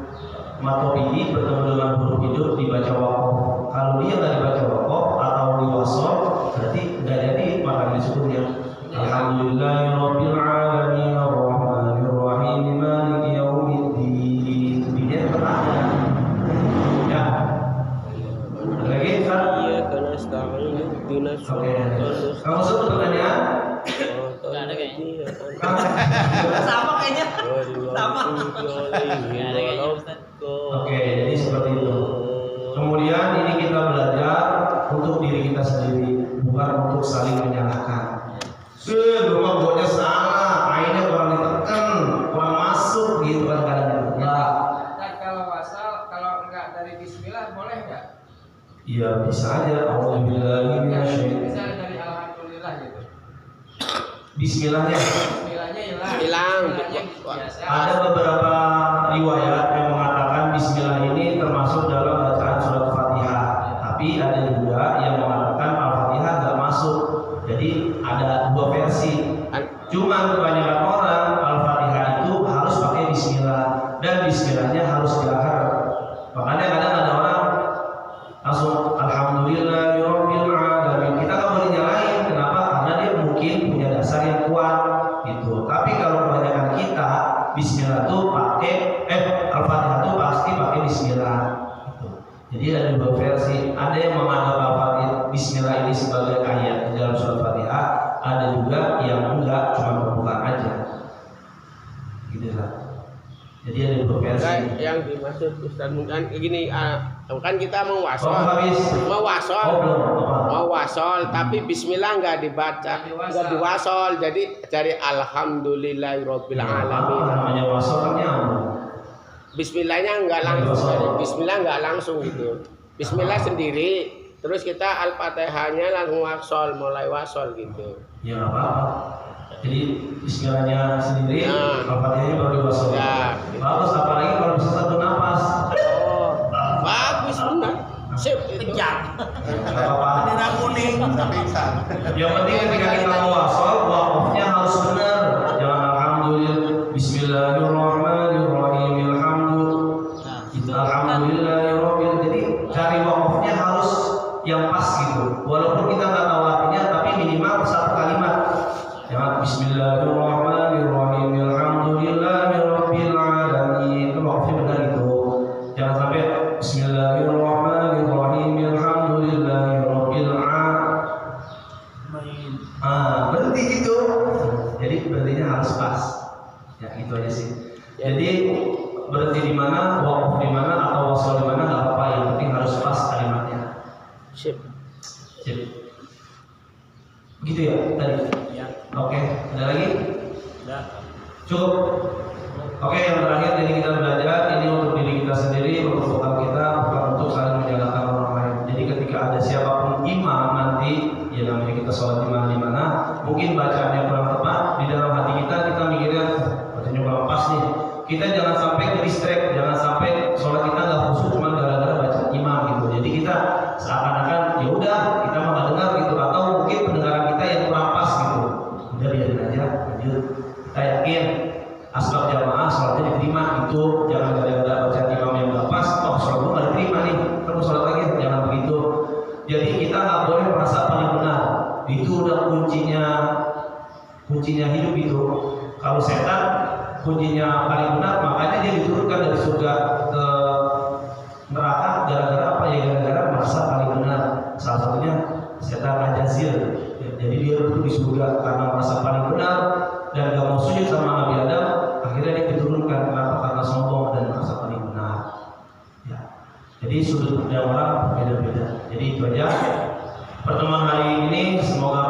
matobihi bertemu dengan huruf hidup dibaca waqaf. Kalau dia nggak dibaca waqaf atau diwasol, berarti nggak jadi matahari sukunnya. Alhamdulillahirabbil alamin arrahmanir rahim maliki yaumiddin. Dia berada. Ya. Ada lagi kan? Iya, karena setahun dinas. Oke. Kamu sudah pertanyaan? Enggak ada kayaknya. Sama kayaknya. Sama. Oke, jadi seperti itu. Kemudian ini kita belajar untuk diri kita sendiri, bukan untuk saling menyalahkan. Rumah buatnya salah, akhirnya kurang ditekan, kurang masuk gitu kan kadang-kadang. Ya, Dan kalau wasal, kalau enggak dari Bismillah boleh enggak? iya bisa aja. Alhamdulillah Bisa dari Alhamdulillah gitu. Bismillahnya. Bismillahnya hilang. Hilang. Bismillahnya biasa. Ada beberapa riwayat yang mengatakan Bismillah ini termasuk dalam bacaan surat Fatihah. Tapi ada juga yang mengatakan Al-Fatihah nggak masuk. Jadi ada dua versi. Cuma kebanyakan orang Al-Fatihah itu harus pakai Bismillah dan Bismillahnya harus jahar. Makanya kadang ada orang langsung Alhamdulillahirabbil alamin. Kita nggak boleh nyalain. Kenapa? Karena dia mungkin punya dasar yang kuat gitu. Tapi kalau kebanyakan kita Bismillah tuh pakai Al-Fatihah tuh pasti pakai Bismillah gitu. Jadi ada dua versi. Ada yang menganggap Al-Fatihah Bismillah ini sebagai ayat di dalam surat Fatihah. Ada juga yang enggak, cuma pembukaan aja. Gitu lah. Jadi ada dua versi. Yang dimaksud Ustaz kan gini, kan kita mau Oh, wasol. habis. Mau wasol. Oh, belum apa? Mau wasol, tapi Bismillah nggak dibaca, nggak diwasol. Jadi cari Alhamdulillahirabbil alamin. Namanya wasol kan nyambung. Bismillahnya nggak langsung, Bismillah nggak langsung gitu. Bismillah sendiri, terus kita Al-Fatihahnya langsung wasol, mulai wasol gitu. Ya nggak apa-apa. Jadi Bismillahnya sendiri, Ya. Al-Fatihahnya baru diwasol. Ya. Bagus, apalagi kalau bisa satu napas. Oh, bagus benar. Sip itu. Kejar. Nggak apa-apa. Bendera kuning. Pingsan. Yang penting ketika kita wasol, wakafnya harus benar. Jangan Alhamdulillah, Bismillahirrahmanirrahim, Alhamdulillahirabbil. Jadi cari wakafnya harus yang pas gitu. Walaupun kita nggak tahu artinya, tapi minimal satu kalimat. Jangan Bismillahirrahmanirrahim, Alhamdulillahirabbil alamin. Itu wakafnya benar gitu. Jangan sampai mana, wakaf di mana, atau wasal di mana nggak apa-apa, yang penting harus pas kalimatnya. Sip. Sip. Begitu ya tadi. Ya. Oke, ada lagi? Udah. Cukup. Oke, yang terakhir jadi kita belajar ini untuk diri kita sendiri, untuk bekal kita, bukan untuk saling menjalankan orang lain. Jadi ketika ada siapapun imam nanti, ya namanya kita sholat imam di mana, mungkin bacaannya kurang tepat di dalam hati kita mikirnya bacanya kurang pas nih. Kita jangan sampai ke distract, jangan sampai sholat kita nggak khusyuk cuma gara-gara baca imam gitu. Jadi kita seakan-akan ya udah kita mau nggak dengar gitu, atau mungkin pendengaran kita yang kurang pas gitu. Udah biarin aja, lanjut. Kita yakin asbab jamaah sholatnya diterima itu, jangan gara-gara baca imam yang nggak pas, oh sholat gue nggak diterima nih, terus sholat lagi, jangan begitu. Jadi kita nggak boleh merasa paling benar, itu udah kuncinya hidup itu. Kalau setan kuncinya paling benar, makanya dia diturunkan dari surga ke neraka gara-gara apa ya? Gara-gara merasa paling benar. Salah satunya setan Al-Jazir. Jadi dia duduk di surga karena merasa paling benar dan gak mau sujud sama Nabi Adam. Akhirnya dia diturunkan kenapa? Karena sombong dan merasa paling benar. Ya. Jadi sudut pandang orang berbeda-beda. Jadi itu aja pertemuan hari ini, semoga